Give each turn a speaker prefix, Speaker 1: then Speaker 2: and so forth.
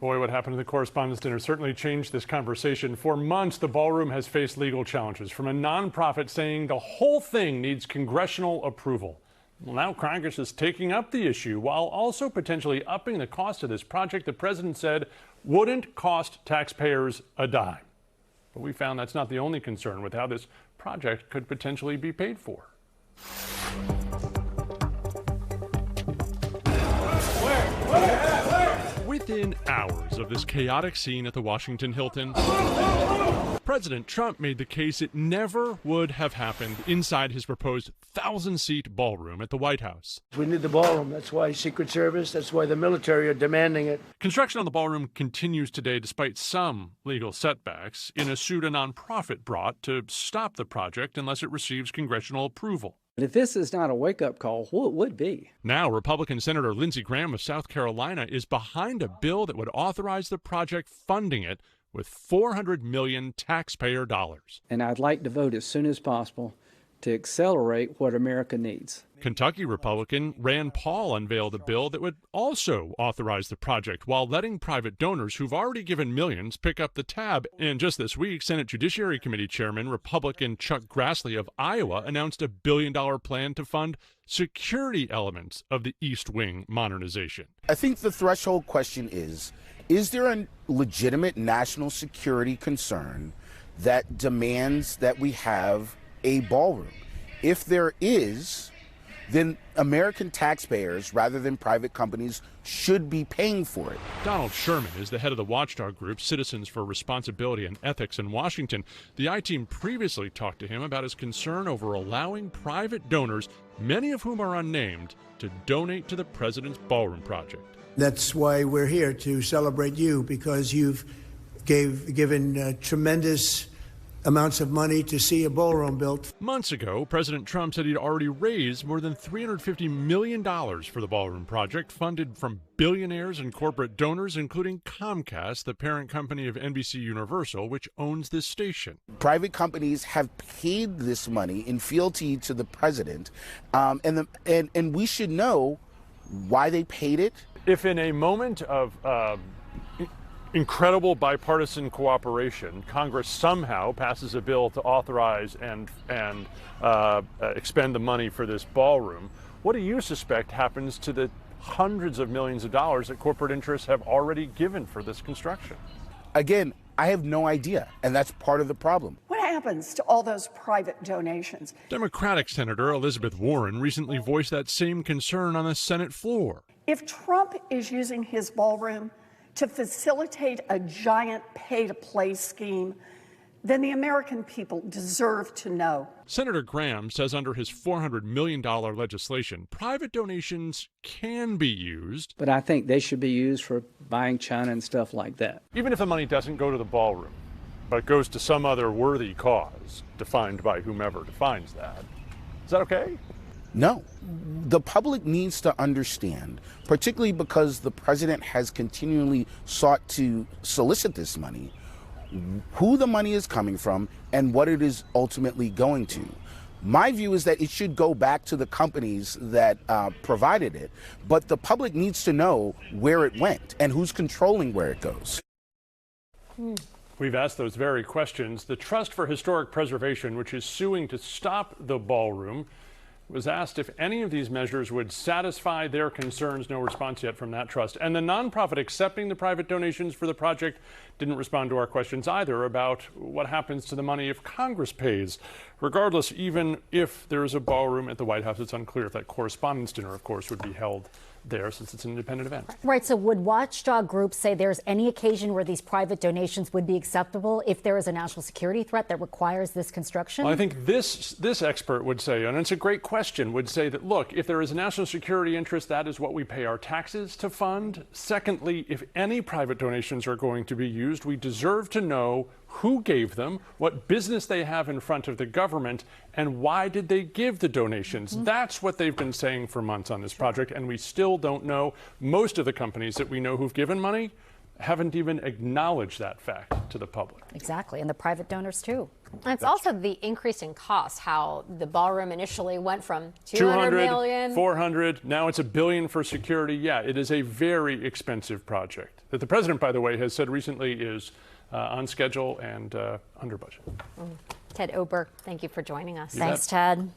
Speaker 1: Boy, what happened to the Correspondents' Dinner certainly changed this conversation. For months, the ballroom has faced legal challenges from a nonprofit saying the whole thing needs congressional approval. Well, now Congress is taking up the issue while also potentially upping the cost of this project the president said wouldn't cost taxpayers a dime. But we found that's not the only concern with how this project could potentially be paid for. Within hours of this chaotic scene at the Washington Hilton, President Trump made the case it never would have happened inside his proposed 1,000-seat ballroom at the White House.
Speaker 2: We need the ballroom. That's why Secret Service, that's why the military are demanding it.
Speaker 1: Construction on the ballroom continues today despite some legal setbacks in a suit a nonprofit brought to stop the project unless it receives congressional approval.
Speaker 3: But if this is not a wake-up call, what would be?
Speaker 1: Now, Republican Senator Lindsey Graham of South Carolina is behind a bill that would authorize the project, funding it with $400 million taxpayer dollars.
Speaker 3: And I'd like to vote as soon as possible to accelerate what America needs.
Speaker 1: Kentucky Republican Rand Paul unveiled a bill that would also authorize the project while letting private donors who've already given millions pick up the tab. And just this week, Senate Judiciary Committee Chairman Republican Chuck Grassley of Iowa announced a $1 billion plan to fund security elements of the East Wing modernization.
Speaker 4: I think the threshold question is there a legitimate national security concern that demands that we have a ballroom? If there is, then American taxpayers, rather than private companies, should be paying for it.
Speaker 1: Donald Sherman is the head of the watchdog group Citizens for Responsibility and Ethics in Washington. The I-Team previously talked to him about his concern over allowing private donors, many of whom are unnamed, to donate to the president's ballroom project.
Speaker 2: That's why we're here, to celebrate you, because you've given tremendous amounts of money to see a ballroom built.
Speaker 1: Months ago, President Trump said he'd already raised more than $350 million for the ballroom project, funded from billionaires and corporate donors, including Comcast, the parent company of NBC Universal, which owns this station.
Speaker 4: Private companies have paid this money in fealty to the president, and we should know why they paid it.
Speaker 1: If in a moment of incredible bipartisan cooperation, Congress somehow passes a bill to authorize and expend the money for this ballroom, what do you suspect happens to the hundreds of millions of dollars that corporate interests have already given for this construction?
Speaker 4: Again, I have no idea, and that's part of the problem.
Speaker 5: What happens to all those private donations?
Speaker 1: Democratic Senator Elizabeth Warren recently voiced that same concern on the Senate floor.
Speaker 5: If Trump is using his ballroom to facilitate a giant pay-to-play scheme, then the American people deserve to know.
Speaker 1: Senator Graham says under his $400 million legislation, private donations can be used.
Speaker 3: But I think they should be used for buying China and stuff like that.
Speaker 1: Even if the money doesn't go to the ballroom, but goes to some other worthy cause, defined by whomever defines that. Is that okay?
Speaker 4: No. The public needs to understand, particularly because the president has continually sought to solicit this money, who the money is coming from and what it is ultimately going to. My view is that it should go back to the companies that provided it, but the public needs to know where it went and who's controlling where it goes.
Speaker 1: We've asked those very questions. The Trust for Historic Preservation, which is suing to stop the ballroom, was asked if any of these measures would satisfy their concerns. No response yet from that trust. And the nonprofit accepting the private donations for the project didn't respond to our questions either about what happens to the money if Congress pays. Regardless, even if there is a ballroom at the White House, it's unclear if that Correspondents' Dinner, of course, would be held there since it's an independent event.
Speaker 6: Right. So would watchdog groups say there's any occasion where these private donations would be acceptable if there is a national security threat that requires this construction?
Speaker 1: Well, I think this expert would say, and it's a great question, would say that, look, if there is a national security interest, that is what we pay our taxes to fund. Secondly, if any private donations are going to be used, we deserve to know who gave them, what business they have in front of the government, and why did they give the donations. That's what they've been saying for months on this project, and we still don't know. Most of the companies that we know who've given money haven't even acknowledged that fact to the public.
Speaker 6: Exactly, and the private donors too.
Speaker 7: And it's also the increase in cost, how the ballroom initially went from 200 million,
Speaker 1: 400, now it's $1 billion for security. Yeah, it is a very expensive project. that the president, by the way, has said recently is on schedule and under budget.
Speaker 7: Ted Oberg, thank you for joining us.
Speaker 6: Thanks, Ted.